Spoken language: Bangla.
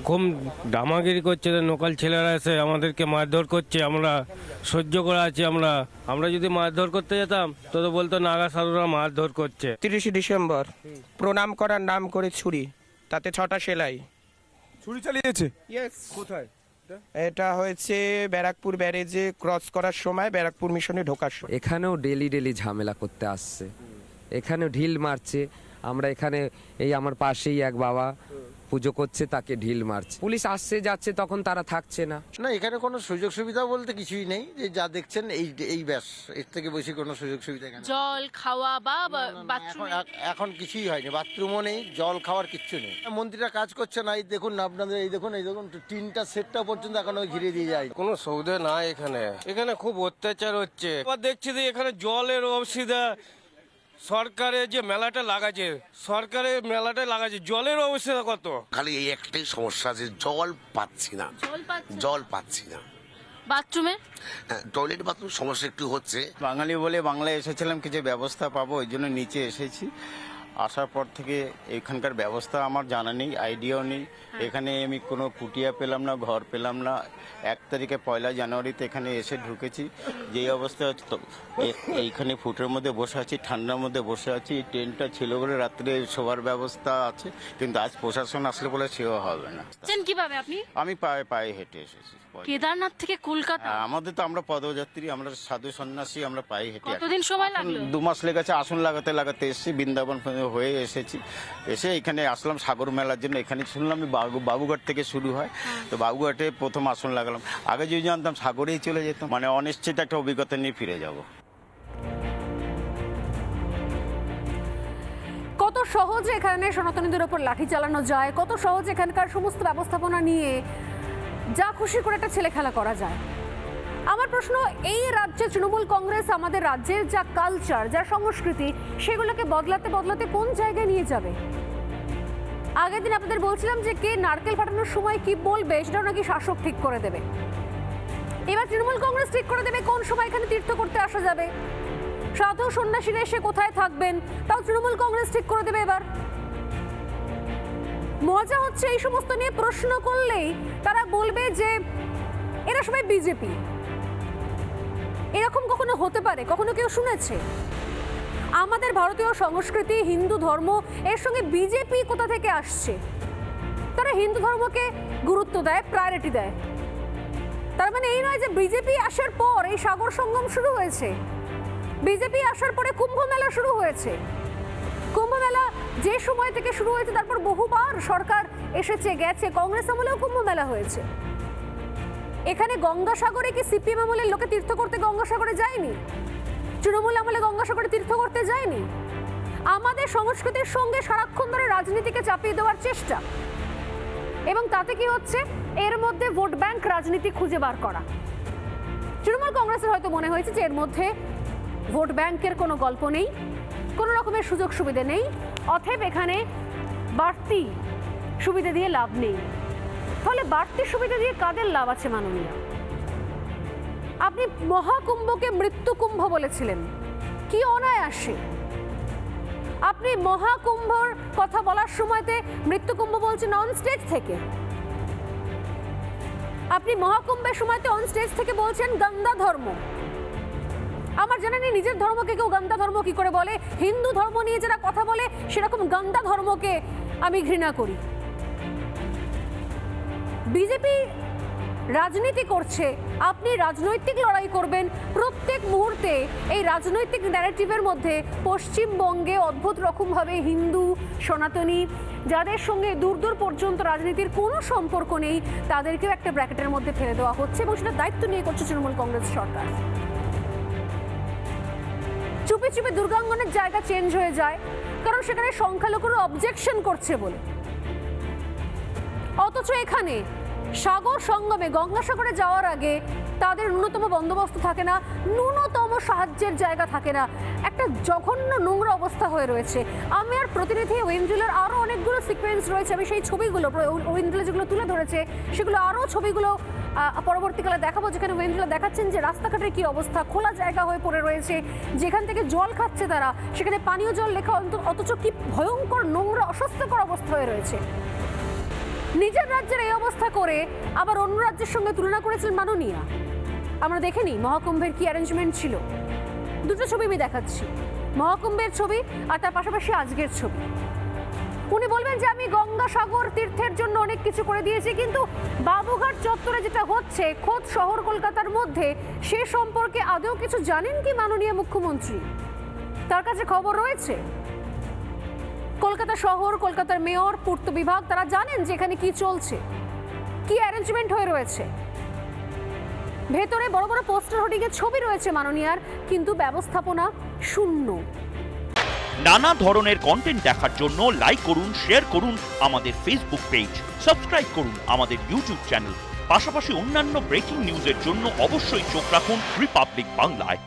খুব দামাগিরি করছে, লোকাল ছেলেরা এসে আমাদেরকে মারধর করছে, আমরা সহ্য করে আছি। আমরা যদি মারধর করতে যেতাম তো বলতো নাগা সাধুরা মারধর করছে। 30 ডিসেম্বর প্রণাম করার নাম করে ছুরি, তাতে 6টা সেলাই। ছুরি চালিয়েছে ইয়েস, কোথায়? এটা হয়েছে ব্যারাকপুর ব্যারেজে ক্রস করার সময়, ব্যারাকপুর মিশনে ঢোকার সময়। এখানেও ডেলি ঝামেলা করতে আসছে, এখানেও ঢিল মারছে। আমরা এখানে এই আমার পাশেই এক বাবা পুজো করছে, তাকে ঢিল মারছে। পুলিশ আসছে যাচ্ছে, তখন তারা থাকছে না। না, এখানে কোনো সুযোগ সুবিধা বলতে কিছুই নেই, যে যা দেখছেন এই ব্যাস, এর থেকে বেশি কোনো সুযোগ সুবিধা এখানে জল খাওয়া বা বাথরুম এখন কিছুই হয়নি, বাথরুমও নেই, জল খাওয়ার কিচ্ছু নেই। মন্ত্রীরা কাজ করছে না, এই দেখুন না আপনাদের, এই দেখুন তিনটা সেটটা পর্যন্ত এখনো ঘিরে দিয়ে যায়। কোনো সৌদে নাই এখানে খুব অত্যাচার হচ্ছে। আবার দেখছি যে এখানে জলের অসুবিধা, সরকারের যে মেলাটা লাগাচ্ছে জলের অবস্থা কত। খালি এই একটাই সমস্যা, যে জল পাচ্ছি না। বাথরুমে টয়লেট বাথরুম সমস্যা একটু হচ্ছে। বাঙালি বলে বাংলায় এসেছিলাম, কিছু ব্যবস্থা পাবো ওই জন্য নিচে এসেছি। আসার পর থেকে এখানকার ব্যবস্থা আমার জানা নেই, আইডিয়াও নেই। এখানে আমি কোনো কুটিয়া পেলাম না, ঘর পেলাম না। 1 তারিখে 1 জানুয়ারিতে এখানে এসে ঢুকেছি, যেই অবস্থা হচ্ছে তো এইখানে ফুটের মধ্যে বসে আছি, ঠান্ডার মধ্যে বসে আছি। ট্রেনটা ছিল বলে রাত্রে শোবার ব্যবস্থা আছে, কিন্তু আজ প্রশাসন আসলে বলে সেও হবে না। কিভাবে আপনি? আমি পায়ে হেঁটে এসেছি। কেদারনাথ থেকে কলকাতা? আমাদের তো, আমরা পদযাত্রী, আমরা সাধু সন্ন্যাসী, আমরা পায়ে হেঁটে। কতদিন সময় লাগলো? 2 মাস লেগেছে। আসন লাগাতে এসেছি, বৃন্দাবন হয়ে এসেছি। এসে এখানে আসলাম সাগর মেলার জন্য। এখানে শুনলাম বাবুঘাট থেকে শুরু হয়, তো বাবুঘাটে প্রথম আসন লাগালাম। আগে যদি জানতাম সাগরেই চলে যেতাম। মানে অনিশ্চিত একটা অভিজ্ঞতা নিয়ে ফিরে যাব। কত সহজে এখানে সনাতনীদের ওপর লাঠি চালানো যায়, কত সহজে এখানকার সমস্ত ব্যবস্থাপনা নিয়ে যা খুশি করে একটা ছেলে খেলা করা যায়। আমার প্রশ্ন, এই রাজ্যে তৃণমূল কংগ্রেস আমাদের রাজ্যের যা কালচার, যা সংস্কৃতি, সেগুলোকে বদলাতে কোন জায়গায় নিয়ে যাবে? আগের দিন আপনাদের বলছিলাম যে কে নারকেল ফাটানোর সময় কি বলবে সেটাও নাকি শাসক ঠিক করে দেবে। এবার তৃণমূল কংগ্রেস ঠিক করে দেবে কোন সময় এখানে তীর্থ করতে আসা যাবে। সাধু সন্ন্যাসীরা এসে কোথায় থাকবেন তাও তৃণমূল কংগ্রেস ঠিক করে দেবে। এবার মজা হচ্ছে, এই সমস্ত নিয়ে প্রশ্ন করলেই তারা বলবে যে এরা সবাই বিজেপি। এরকম কখনো হতে পারে? কখনো কেউ শুনেছে? আমাদের ভারতীয় সংস্কৃতি, হিন্দু ধর্ম, এর সঙ্গে বিজেপি কোথা থেকে আসছে? তারা হিন্দু ধর্মকে গুরুত্ব দেয়, প্রায়োরিটি দেয়। তার মানে এই নয় যে বিজেপি আসার পর এই সাগর সঙ্গম শুরু হয়েছে, বিজেপি আসার পরে কুম্ভ মেলা শুরু হয়েছে। কুম্ভ মেলা যে সময় থেকে শুরু হয়েছে, তারপর বহুবার সরকার এসেছে গেছে, কংগ্রেস আমলেও কুম্ভ মেলা হয়েছে। এখানে গঙ্গাসাগরে কি সিপিএম আমলের লোকে তীর্থ করতে গঙ্গাসাগরে যায়নি? তৃণমূল আমলে গঙ্গাসাগরে তীর্থ করতে যায়নি? আমাদের সংস্কৃতির সঙ্গে সারাক্ষণ ধরে রাজনীতিকে চাপিয়ে দেওয়ার চেষ্টা, এবং তাতে কি হচ্ছে, এর মধ্যে ভোট ব্যাংক রাজনীতি খুঁজে বার করা। তৃণমূল কংগ্রেসের হয়তো মনে হয়েছে যে এর মধ্যে ভোট ব্যাংকের কোনো গল্প নেই, কোনো রকমের সুযোগ সুবিধা নেই, অতএব এখানে বাড়তি সুবিধা দিয়ে লাভ নেই। তাহলে বাড়তি সুবিধা দিয়ে কাদের লাভ আছে মাননীয়? আপনি মহাকুম্ভকে মৃত্যুকুম্ভ বলেছিলেন, কি অনায়াসে! আপনি মহাকুম্ভর কথা বলার সময়তে মৃত্যুকুম্ভ বলছেন অন স্টেজ থেকে। আপনি মহাকুম্ভের সময়তে অন স্টেজ থেকে বলছেন গঙ্গা ধর্ম। আমার জানা নেই নিজের ধর্মকে কেউ গঙ্গা ধর্ম কি করে বলে। হিন্দু ধর্ম নিয়ে যারা কথা বলে সেরকম গঙ্গা ধর্মকে আমি ঘৃণা করি। বিজেপি রাজনীতি করছে, আপনি রাজনৈতিক লড়াই করবেন। প্রত্যেক মুহূর্তে এই রাজনৈতিক ন্যারেটিভের মধ্যে পশ্চিমবঙ্গে অদ্ভুত রকমভাবে হিন্দু, সনাতনী, যাদের সঙ্গে দূর দূর পর্যন্ত রাজনীতির কোনো সম্পর্ক নেই, তাদেরকেও একটা ব্র্যাকেটের মধ্যে ফেলে দেওয়া হচ্ছে, এবং সেটা দায়িত্ব নিয়ে করছে তৃণমূল কংগ্রেস সরকার। চুপি চুপি দুর্গাঙ্গনের জায়গা চেঞ্জ হয়ে যায়, কারণ সেখানে সংখ্যালঘুরা অবজেকশন করছে বলে। অথচ এখানে সাগর সঙ্গমে গঙ্গাসাগরে যাওয়ার আগে তাদের ন্যূনতম বন্দোবস্ত থাকে না, ন্যূনতম সাহায্যের জায়গা থাকে না। একটা জঘন্য নোংরা অবস্থা হয়ে রয়েছে। আমি আর প্রতিনিধি ওয়েন্দ্রিলার আরও অনেকগুলো সিকোয়েন্স রয়েছে, আমি সেই ছবিগুলো ওয়েন্দ্রিলা যেগুলো তুলে ধরেছে সেগুলো আরও ছবিগুলো পরবর্তীকালে দেখাবো, যেখানে ওয়েন্দ্রিলা দেখাচ্ছেন যে রাস্তাঘাটের কি অবস্থা, খোলা জায়গা হয়ে পড়ে রয়েছে, যেখান থেকে জল খাচ্ছে তারা, সেখানে পানীয় জল লেখা, অথচ কি ভয়ঙ্কর নোংরা অস্বাস্থ্যকর অবস্থা হয়ে রয়েছে। নিজের রাজ্যের এই অবস্থা করে আবার অন্য রাজ্যের সঙ্গে তুলনা করেছিলেন মাননীয়া। আমরা দেখে নিই মহাকুম্ভের কি অ্যারেঞ্জমেন্ট ছিল। দুটো ছবি আমি দেখাচ্ছি, মহাকুম্ভের ছবি আর তার পাশাপাশি আজকের ছবি। উনি বলবেন যে আমি গঙ্গাসাগর তীর্থের জন্য অনেক কিছু করে দিয়েছি, কিন্তু বাবুঘাট চত্বরে যেটা হচ্ছে খোদ শহর কলকাতার মধ্যে, সে সম্পর্কে আদৌ কিছু জানেন কি মাননীয় মুখ্যমন্ত্রী? তার কাছে খবর রয়েছে? কলকাতা শহর, কলকাতার মেয়র, পূর্ত বিভাগ তারা জানেন যে এখানে কি চলছে, কি অ্যারেঞ্জমেন্ট হয়ে রয়েছে। ভেতরে বড় বড় পোস্টার হোর্ডিং এর ছবি রয়েছে মাননীয়ার, কিন্তু ব্যবস্থাপনা শূন্য। নানা ধরনের কন্টেন্ট দেখার জন্য লাইক করুন, শেয়ার করুন আমাদের ফেসবুক পেজ, সাবস্ক্রাইব করুন আমাদের ইউটিউব চ্যানেল। পাশাপাশি অন্যান্য ব্রেকিং নিউজের জন্য অবশ্যই চোখ রাখুন রিপাবলিক বাংলায়।